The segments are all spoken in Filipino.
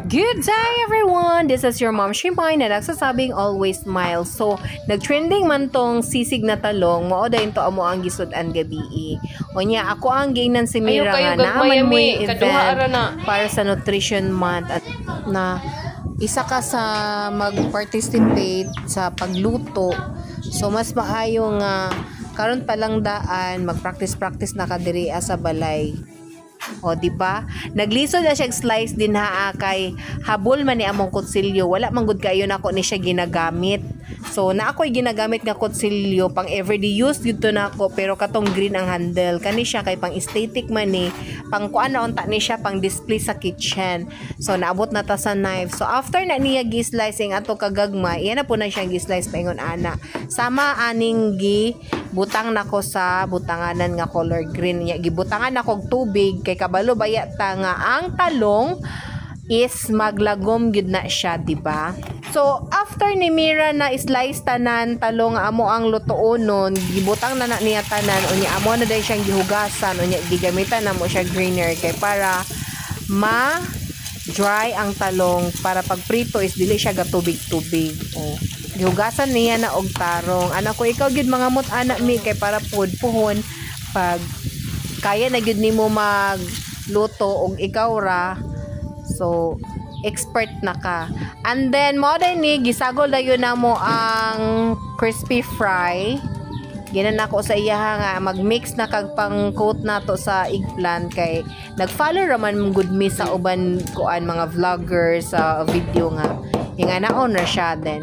Good day everyone! This is your mom Shimpay na nagsasabing always smile. So, nagtrending man tong sisig na talong, mao dayon to amo ang gisud-an gabi. O niya, ako ang gainan si Mira nga naman may event para sa Nutrition Month at na isa ka sa mag-participate sa pagluto. So, mas maayo nga karon pa lang daan mag-practice na kadiri sa balay. O di ba? Naglisod na siya slice din kay habol man ni among kutsilyo. Wala man gud kayo nako ni siya ginagamit. So na ako'y ginagamit nga kutsilyo pang everyday use dito nako pero katong green ang handle. Kani siya kay pang aesthetic man ni, pang kuan na unta ni siya pang display sa kitchen. So naabot na ta sa knife. So after na niya gi-slicing ato kagagma, iyan na po na siya gi-slice paingon ana. Sama aning butang nako sa butanganan nga color green niya. Gibutangan nako og tubig kay kabalo baya ta nga ang talong is maglagom gid na siya, di ba? So after ni Mira na slice tanan talong amo ang lutoonon, gibutang na niya tanan unya amo na day siyang gihugasan unya gigamitan na mo siya grainer kay para dry ang talong para pag prito is dili siya gatubig-tubig. Oh. Gihugasan niya na og tarong. Anak ko ikaw gid mga mut anak mi kay para puhon pag kaya na gid nimo magluto og ikaw ra. So expert na ka. And then mo ni gisagol dayon na mo ang crispy fry. Ginan nako sa iya nga mag-mix na kag pang-coat nato sa eggplant kay nag-follow raman good me sa uban kuan mga vloggers sa video nga. Nga naon ra siya then.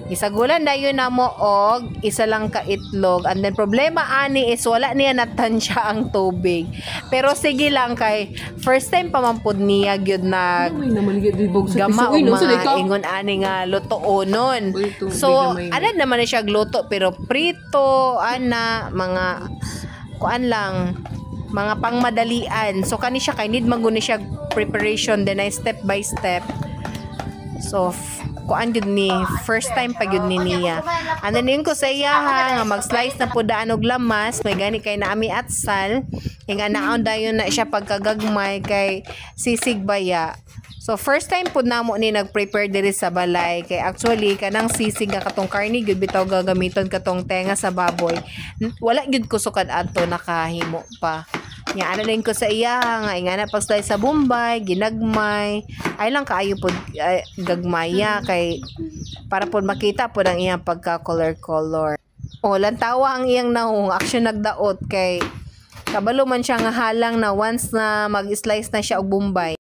Gisagulan dayon na mo og isa lang ka itlog and then problema ani is wala niya natansya ang tubig. Pero sige lang kay first time pa man pud niya gyud nag gama og mga ingon ani nga lutoonon. So ana naman na siya gluto pero prito ana mga kuan lang mga pangmadalian. So kani siya kay need maguni siya preparation then ay step by step. So kuan gud ni first time pa gud ni niya. And then yun ko sa iya nga mag-slice na pud daan og lamas, may gani kay naami atsal. Nga naon dayon na siya pagkagagmay kay sisig baya. So first time pud namo ni nag-prepare diri sa balay kay actually kanang sisig nga katong karni gud bitaw gagamiton katong tenga sa baboy. Wala gud kusukad adto nakahimo pa. Nga ana din ko sa iya nga ingana pag slice sa bombay, ginagmay. Ay lang kaayo pod gagmaya kay para pod makita pod ang iyang pagka color. O lantawa ang iyang naong action nagdaot kay kabalo man siya nga halang na once na mag-slice na siya og bombay.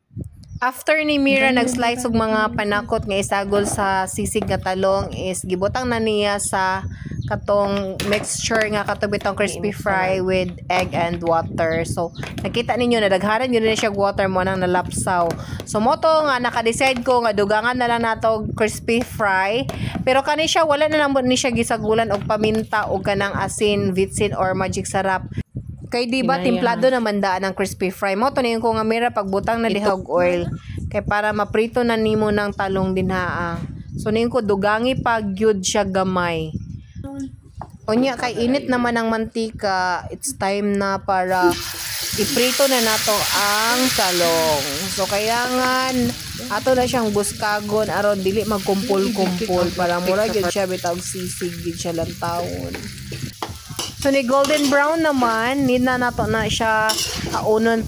After ni Mira nag-slice og mga panakot nga isagol sa sisig nga talong is gibutang na niya sa katong mixture nga katong bitong crispy fry with egg and water. So nakita ninyo na daghanan yun na siya water mo nang nalapsaw. So moto nga naka-decide ko nga dugangan na lang nato crispy fry. Pero kani siya wala na lang ni siya gisagulan og paminta og kanang asin, vitsin or magic sarap. Kay di ba timplado naman daan ang crispy fry mo to niyon ko nga Mira pagbutang na lihog oil kay para maprito na nimo ng talong dinhaa. So niyon ko dugangi pag gyud siya gamay. Unya kay init naman ang mantika, it's time na para iprito na nato ang talong. So kayangan ato na siyang buskagon aron dili magkumpol-kumpol para mura gyud siya bitaw sisig gyud siya lantawon. So ni golden brown naman, need na nato na siya kaunon.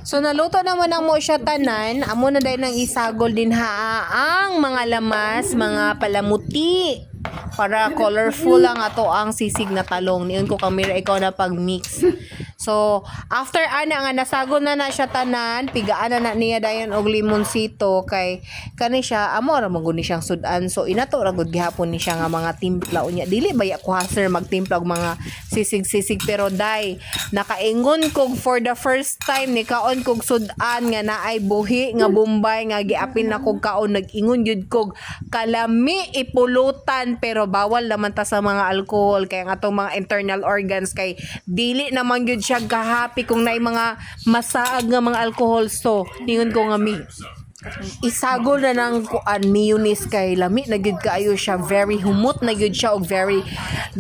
So naluto naman ang mo siya tanan, amo na dahil nang isagol din ang mga lamas, mga palamuti para colorful lang ato ang sisig na talong. Niyon ko Mira ikaw na pag-mix. So, after ana nga nasagol na siya tanan, pigaan na niya dayon og limonsito kay kani siya amo ra maguni siyang sudan. So, inato ra gud gihapon ni siya nga mga timpla unya. Dili baya ko haser magtimpla og mga sisig-sisig pero dai nakaingon kog for the first time ni kaon kog sudan nga naay buhi nga bombay nga giapil na kog kaon nag-ingon jud kog kalami ipulutan pero bawal naman ta sa mga alcohol kay ang atong mga internal organs kay dili naman gyud siya gahappy kung naay mga masaag nga mga alcohol. So ningon ko nga isagol na ng kuan mayonnaise kay lami na gyud kaayo siya, very humot na gyud siya og very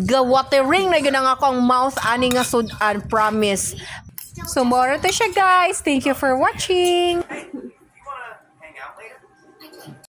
watering na gyud ang akong mouth ani nga sudan, promise. So more to siya guys. Thank you for watching.